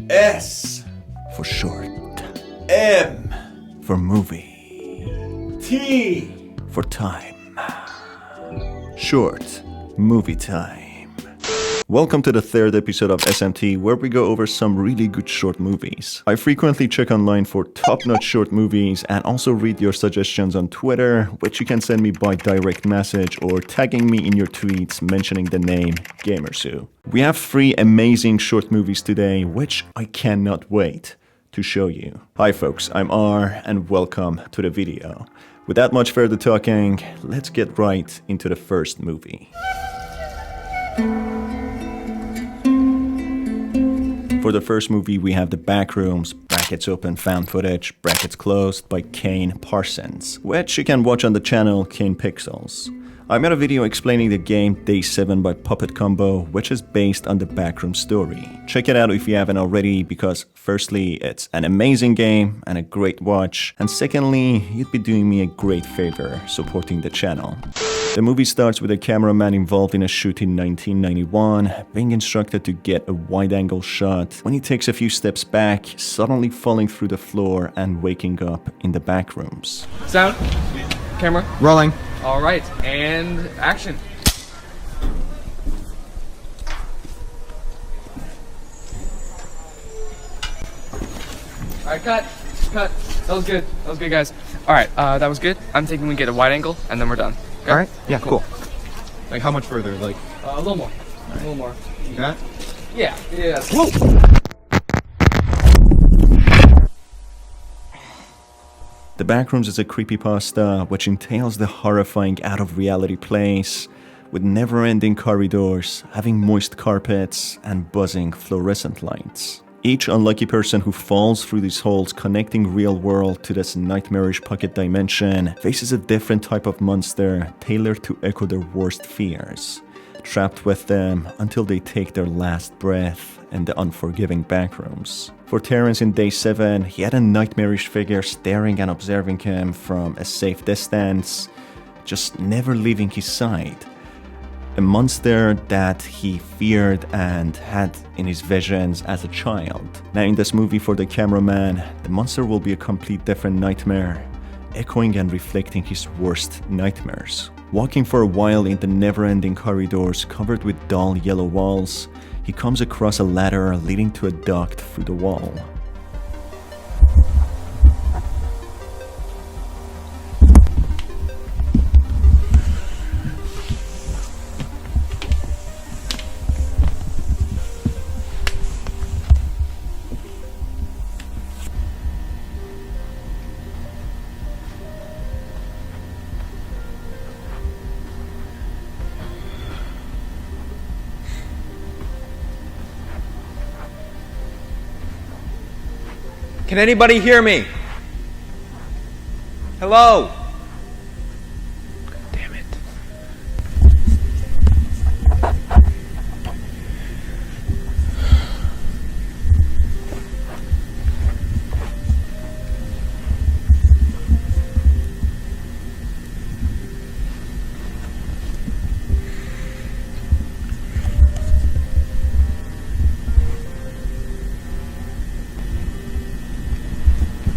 S for short, M for movie, T for time. Short movie time. Welcome to the third episode of SMT, where we go over some really good short movies. I frequently check online for top-notch short movies and also read your suggestions on Twitter, which you can send me by direct message or tagging me in your tweets mentioning the name GamerSault. We have 3 amazing short movies today, which I cannot wait to show you. Hi folks, I'm R and welcome to the video. Without much further talking, let's get right into the first movie. For the first movie, we have the Backrooms, brackets open, found footage, brackets closed, by Kane Parsons, which you can watch on the channel Kane Pixels. I made a video explaining the game Day 7 by Puppet Combo, which is based on the Backrooms story. Check it out if you haven't already, because firstly, it's an amazing game and a great watch, and secondly, you'd be doing me a great favor supporting the channel. The movie starts with a cameraman involved in a shoot in 1991, being instructed to get a wide-angle shot when he takes a few steps back, suddenly falling through the floor and waking up in the back rooms. Sound, camera, Rolling. all right, and action. All right, cut. That was good, guys. All right, that was good. I'm thinking we get a wide angle, and then we're done. Okay? All right. Yeah. Cool. Like how much further? Like A little more. A little more. you got? Yeah. The Backrooms is a creepypasta which entails the horrifying out-of-reality place with never-ending corridors, having moist carpets, and buzzing fluorescent lights. Each unlucky person who falls through these holes connecting real world to this nightmarish pocket dimension faces a different type of monster tailored to echo their worst fears, trapped with them until they take their last breath in the unforgiving backrooms. For Terrence in Day 7, he had a nightmarish figure staring and observing him from a safe distance, just never leaving his side. A monster that he feared and had in his visions as a child. Now in this movie for the cameraman, the monster will be a complete different nightmare, echoing and reflecting his worst nightmares. Walking for a while in the never-ending corridors covered with dull yellow walls, he comes across a ladder leading to a duct through the wall. Can anybody hear me? Hello? Damn it.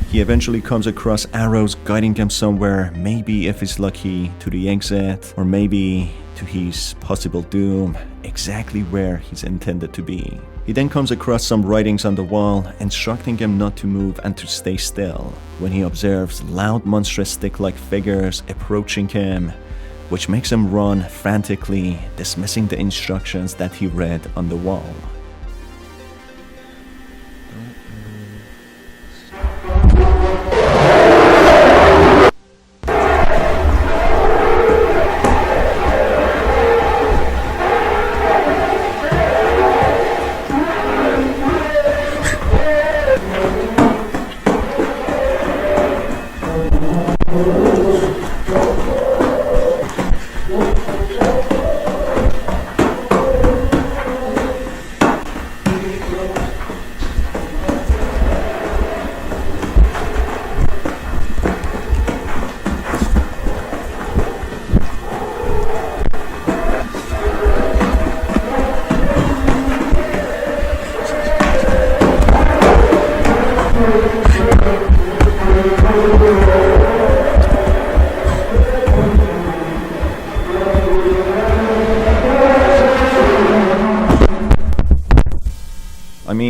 He eventually comes across arrows guiding him somewhere, maybe if he's lucky to the exit, or maybe to his possible doom, exactly where he's intended to be. He then comes across some writings on the wall instructing him not to move and to stay still, when he observes loud monstrous stick-like figures approaching him, which makes him run frantically, dismissing the instructions that he read on the wall.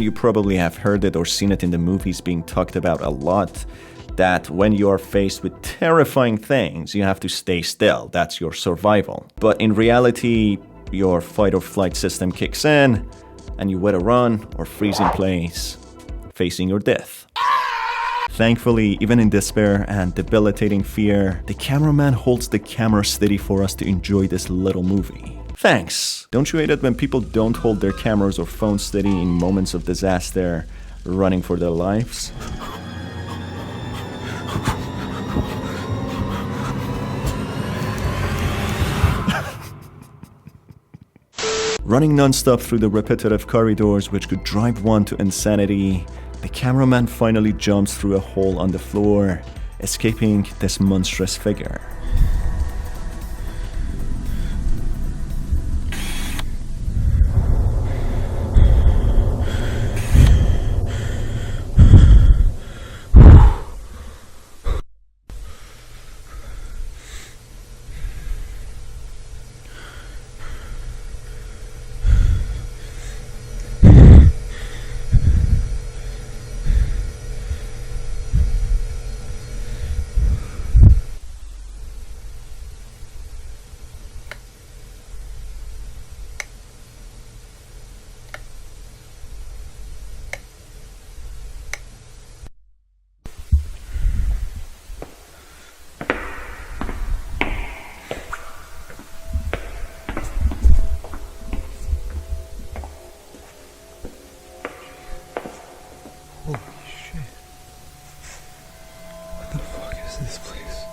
mean, you probably have heard it or seen it in the movies being talked about a lot, that when you are faced with terrifying things, you have to stay still. That's your survival. But in reality, your fight or flight system kicks in, and you either run or freeze in place, facing your death. Thankfully, even in despair and debilitating fear, the cameraman holds the camera steady for us to enjoy this little movie. Thanks! Don't you hate it when people don't hold their cameras or phones steady in moments of disaster, running for their lives? Running non-stop through the repetitive corridors which could drive one to insanity, the cameraman finally jumps through a hole on the floor, escaping this monstrous figure. This place.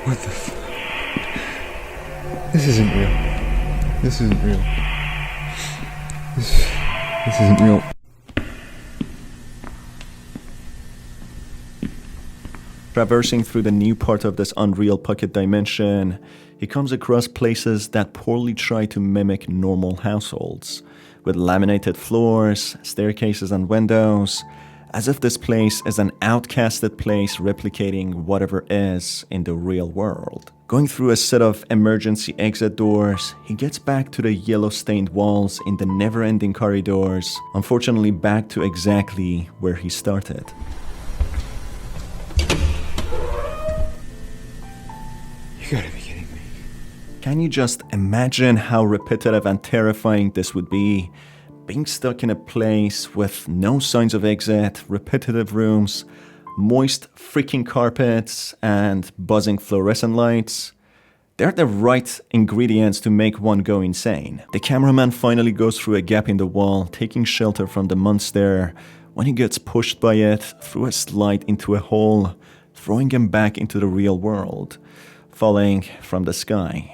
What the f... This isn't real. This isn't real. This isn't real. Traversing through the new part of this unreal pocket dimension, he comes across places that poorly try to mimic normal households, with laminated floors, staircases and windows, as if this place is an outcasted place replicating whatever is in the real world. Going through a set of emergency exit doors, he gets back to the yellow-stained walls in the never-ending corridors, unfortunately back to exactly where he started. You gotta be kidding me. Can you just imagine how repetitive and terrifying this would be? Being stuck in a place with no signs of exit, repetitive rooms, moist freaking carpets, and buzzing fluorescent lights. They're the right ingredients to make one go insane. The cameraman finally goes through a gap in the wall, taking shelter from the monster, when he gets pushed by it through a slide into a hole, throwing him back into the real world, falling from the sky.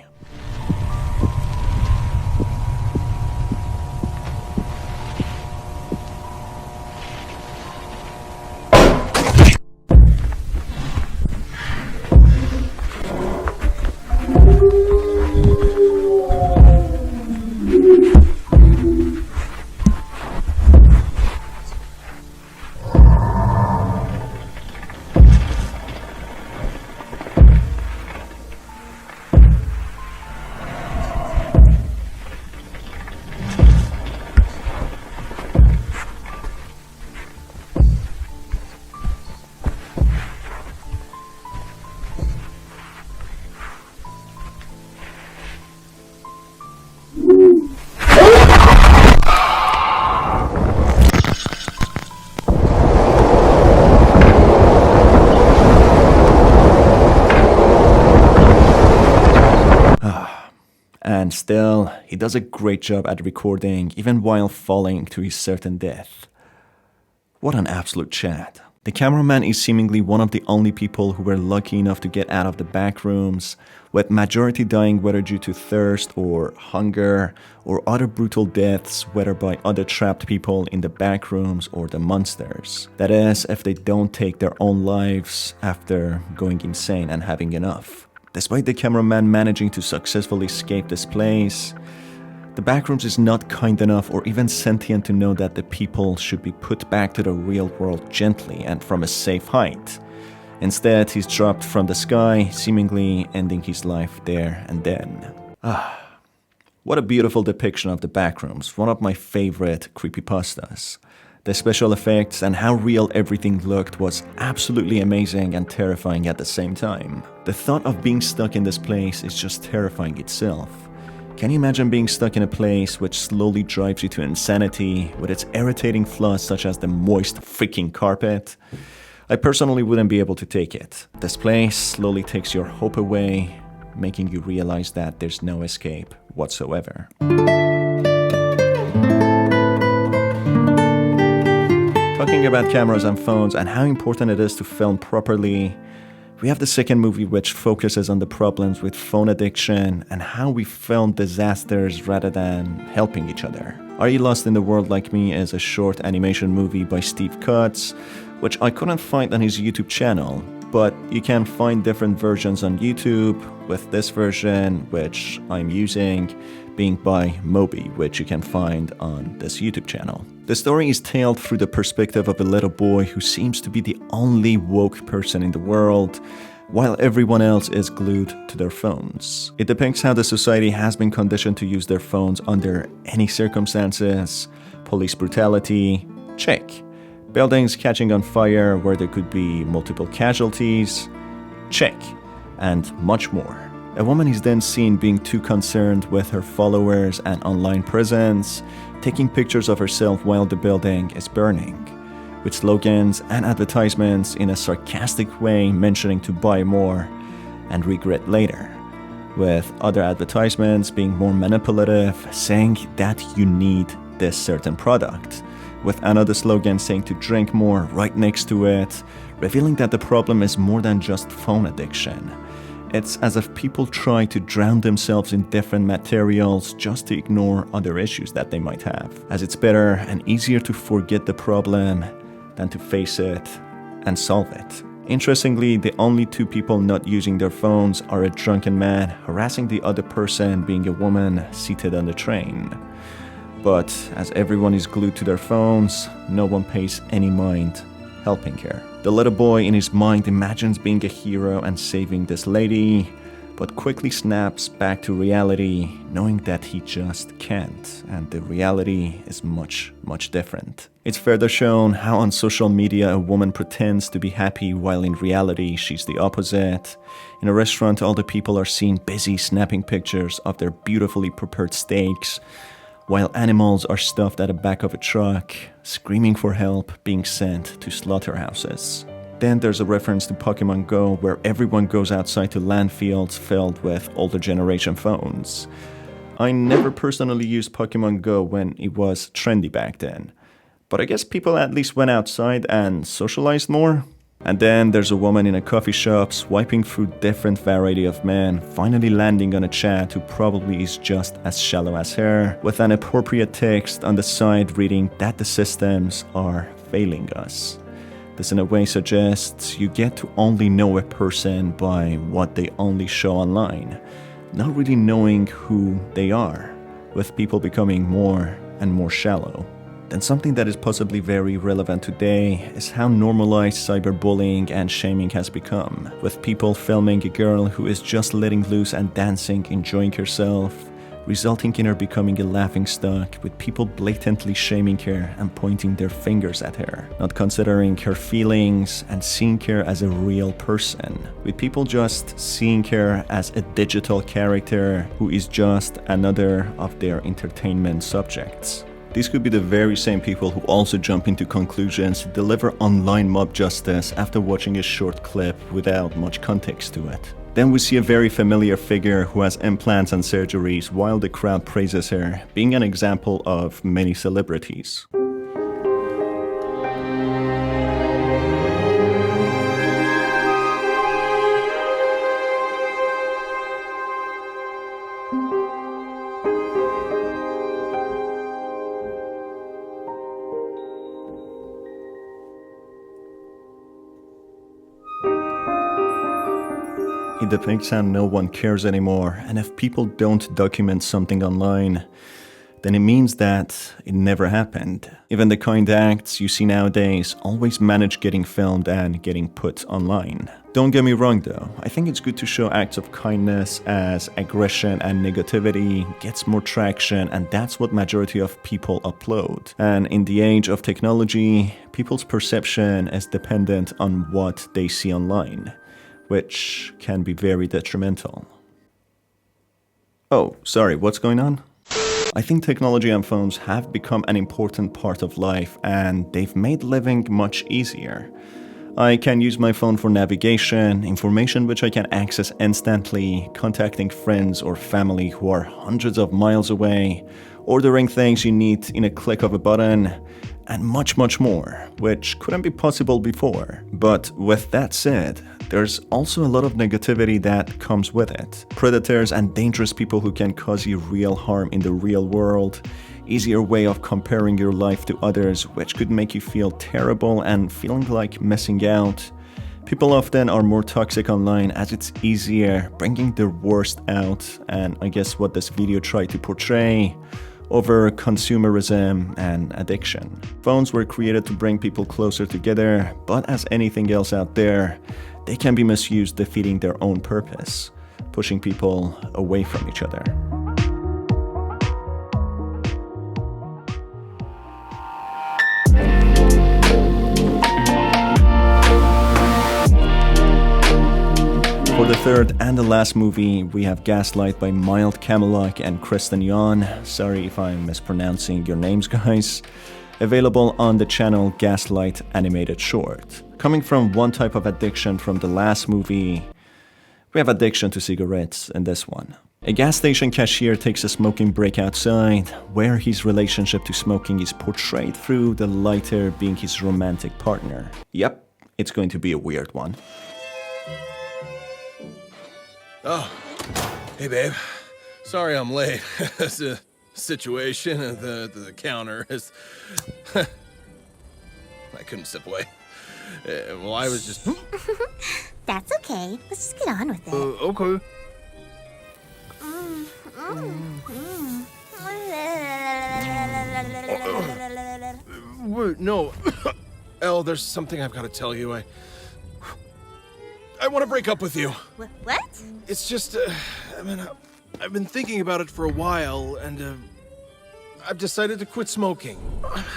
And still, he does a great job at recording, even while falling to his certain death. What an absolute Chad. The cameraman is seemingly one of the only people who were lucky enough to get out of the back rooms, with majority dying whether due to thirst or hunger or other brutal deaths, whether by other trapped people in the back rooms or the monsters. That is, if they don't take their own lives after going insane and having enough. Despite the cameraman managing to successfully escape this place, the Backrooms is not kind enough or even sentient to know that the people should be put back to the real world gently and from a safe height. Instead, he's dropped from the sky, seemingly ending his life there and then. What a beautiful depiction of the Backrooms, one of my favorite creepypastas. The special effects and how real everything looked was absolutely amazing and terrifying at the same time. The thought of being stuck in this place is just terrifying itself. Can you imagine being stuck in a place which slowly drives you to insanity with its irritating flaws such as the moist freaking carpet? I personally wouldn't be able to take it. This place slowly takes your hope away, making you realize that there's no escape whatsoever. Talking about cameras and phones and how important it is to film properly, we have the second movie which focuses on the problems with phone addiction and how we film disasters rather than helping each other. Are You Lost in the World Like Me is a short animation movie by Steve Cutts, which I couldn't find on his YouTube channel, but you can find different versions on YouTube, with this version, which I'm using, being by Moby, which you can find on this YouTube channel. The story is told through the perspective of a little boy who seems to be the only woke person in the world, while everyone else is glued to their phones. It depicts how the society has been conditioned to use their phones under any circumstances, police brutality, check, buildings catching on fire where there could be multiple casualties, check, and much more. A woman is then seen being too concerned with her followers and online presence, taking pictures of herself while the building is burning, with slogans and advertisements in a sarcastic way mentioning to buy more and regret later, with other advertisements being more manipulative, saying that you need this certain product, with another slogan saying to drink more right next to it, revealing that the problem is more than just phone addiction. It's as if people try to drown themselves in different materials just to ignore other issues that they might have, as it's better and easier to forget the problem than to face it and solve it. Interestingly, the only two people not using their phones are a drunken man harassing the other person, being a woman seated on the train. But as everyone is glued to their phones, no one pays any mind helping her. The little boy in his mind imagines being a hero and saving this lady, but quickly snaps back to reality, knowing that he just can't, and the reality is much, much different. It's further shown how on social media a woman pretends to be happy while in reality she's the opposite. In a restaurant, all the people are seen busy snapping pictures of their beautifully prepared steaks, while animals are stuffed at the back of a truck, screaming for help, being sent to slaughterhouses. Then there's a reference to Pokemon Go, where everyone goes outside to landfills filled with older generation phones. I never personally used Pokemon Go when it was trendy back then, but I guess people at least went outside and socialized more. And then there's a woman in a coffee shop swiping through different variety of men, finally landing on a chat who probably is just as shallow as her, with an appropriate text on the side reading that the systems are failing us. This in a way suggests you get to only know a person by what they only show online, not really knowing who they are, with people becoming more and more shallow. Then something that is possibly very relevant today is how normalized cyberbullying and shaming has become, with people filming a girl who is just letting loose and dancing, enjoying herself, resulting in her becoming a laughingstock, with people blatantly shaming her and pointing their fingers at her, not considering her feelings and seeing her as a real person, with people just seeing her as a digital character who is just another of their entertainment subjects. These could be the very same people who also jump into conclusions to deliver online mob justice after watching a short clip without much context to it. Then we see a very familiar figure who has implants and surgeries while the crowd praises her, being an example of many celebrities. it depicts how no one cares anymore, and if people don't document something online, then it means that it never happened. Even the kind acts you see nowadays always manage getting filmed and getting put online. Don't get me wrong though, I think it's good to show acts of kindness, as aggression and negativity gets more traction, and that's what majority of people upload. And in the age of technology, people's perception is dependent on what they see online, which can be very detrimental. Oh, sorry, what's going on? I think technology and phones have become an important part of life, and they've made living much easier. I can use my phone for navigation, information which I can access instantly, contacting friends or family who are hundreds of miles away, ordering things you need in a click of a button, and much more, which couldn't be possible before. But with that said, there's also a lot of negativity that comes with it. Predators and dangerous people who can cause you real harm in the real world, easier way of comparing your life to others, which could make you feel terrible and feeling like missing out. People often are more toxic online as it's easier, bringing their worst out, and I guess what this video tried to portray, over consumerism and addiction. Phones were created to bring people closer together, but as anything else out there, they can be misused, defeating their own purpose, pushing people away from each other. For the third and the last movie, we have Gaslight by Mild Camelot and Kristen Yon. Sorry if I'm mispronouncing your names, guys. Available on the channel Gaslight Animated Short. Coming from one type of addiction from the last movie, we have addiction to cigarettes in this one. A gas station cashier takes a smoking break outside, where his relationship to smoking is portrayed through the lighter being his romantic partner. Yep, it's going to be a weird one. Oh, hey babe. Sorry I'm late. It's a situation at the counter is... I couldn't step away. Well, I was just... That's okay. Let's just get on with it. Okay. Wait, no. Elle, there's something I've got to tell you. I want to break up with you. What? It's just, I've been thinking about it for a while, and I've decided to quit smoking.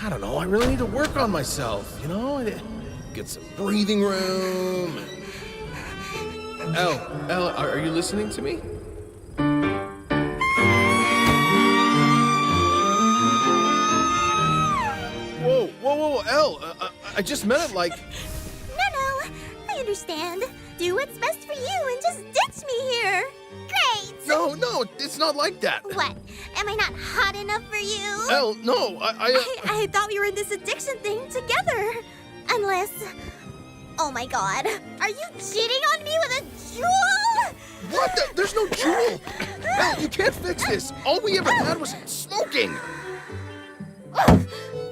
I don't know, I really need to work on myself, you know? Get some breathing room. Elle, are you listening to me? Whoa, Elle, I just meant it like... No, I understand. Do what's best for you and just ditch me here. Great! No, it's not like that. What? Am I not hot enough for you? Elle, no, I thought we were in this addiction thing together. Unless... Oh my god. Are you cheating on me with a jewel? What? There's no jewel. Elle, you can't fix this. All we ever had was smoking.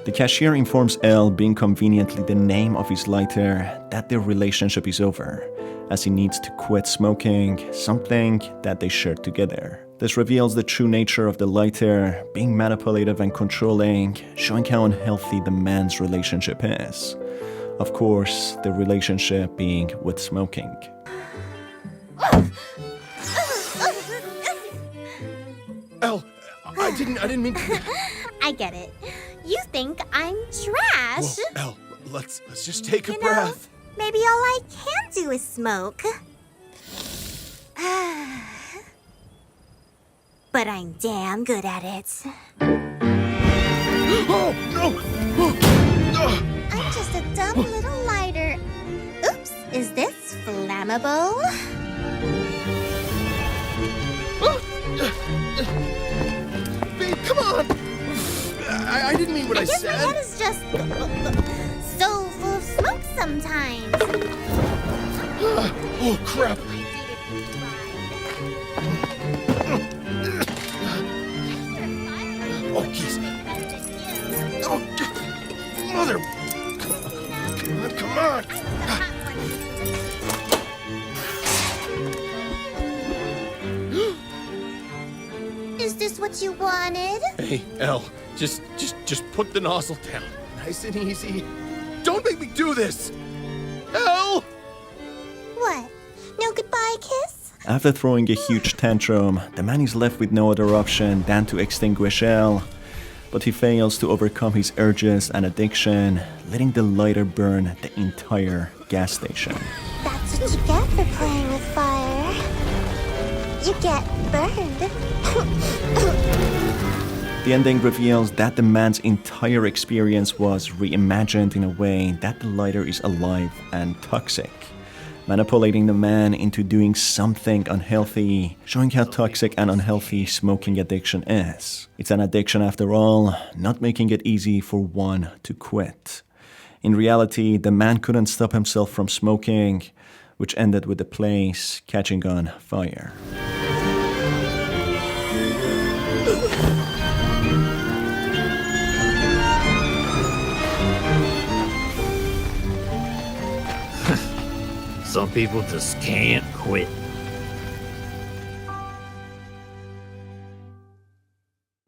The cashier informs Elle, being conveniently the name of his lighter, that their relationship is over, as he needs to quit smoking, something that they shared together. This reveals the true nature of the lighter, being manipulative and controlling, showing how unhealthy the man's relationship is. Of course, the relationship being with smoking. Elle, I didn't mean to... I get it. You think I'm trash. Whoa, Elle, let's just take a You know, breath. maybe all I can do is smoke. But I'm damn good at it. Oh, no! I'm just a dumb little lighter. Oops, is this flammable? Babe, come on! I didn't mean what I guess said. my head is just so full of smoke sometimes. Oh, crap. Oh, geez. Oh, mother. Come on. Is this what you wanted? Hey, Elle, just put the nozzle down. Nice and easy. Don't make me do this! Elle! What? No goodbye kiss? After throwing a huge tantrum, the man is left with no other option than to extinguish Elle. But he fails to overcome his urges and addiction, letting the lighter burn the entire gas station. That's what you get for playing with fire. You get burned. The ending reveals that the man's entire experience was reimagined in a way that the lighter is alive and toxic, manipulating the man into doing something unhealthy, showing how toxic and unhealthy smoking addiction is. It's an addiction after all, not making it easy for one to quit. In reality, the man couldn't stop himself from smoking, which ended with the place catching on fire. Some people just can't quit.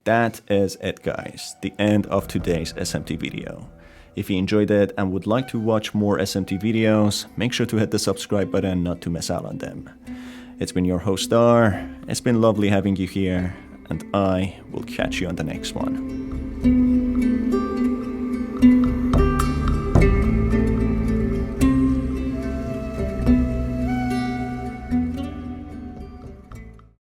That is it, guys. The end of today's SMT video. If you enjoyed it and would like to watch more SMT videos, make sure to hit the subscribe button not to miss out on them. It's been your host Star. It's been lovely having you here, and I will catch you on the next one.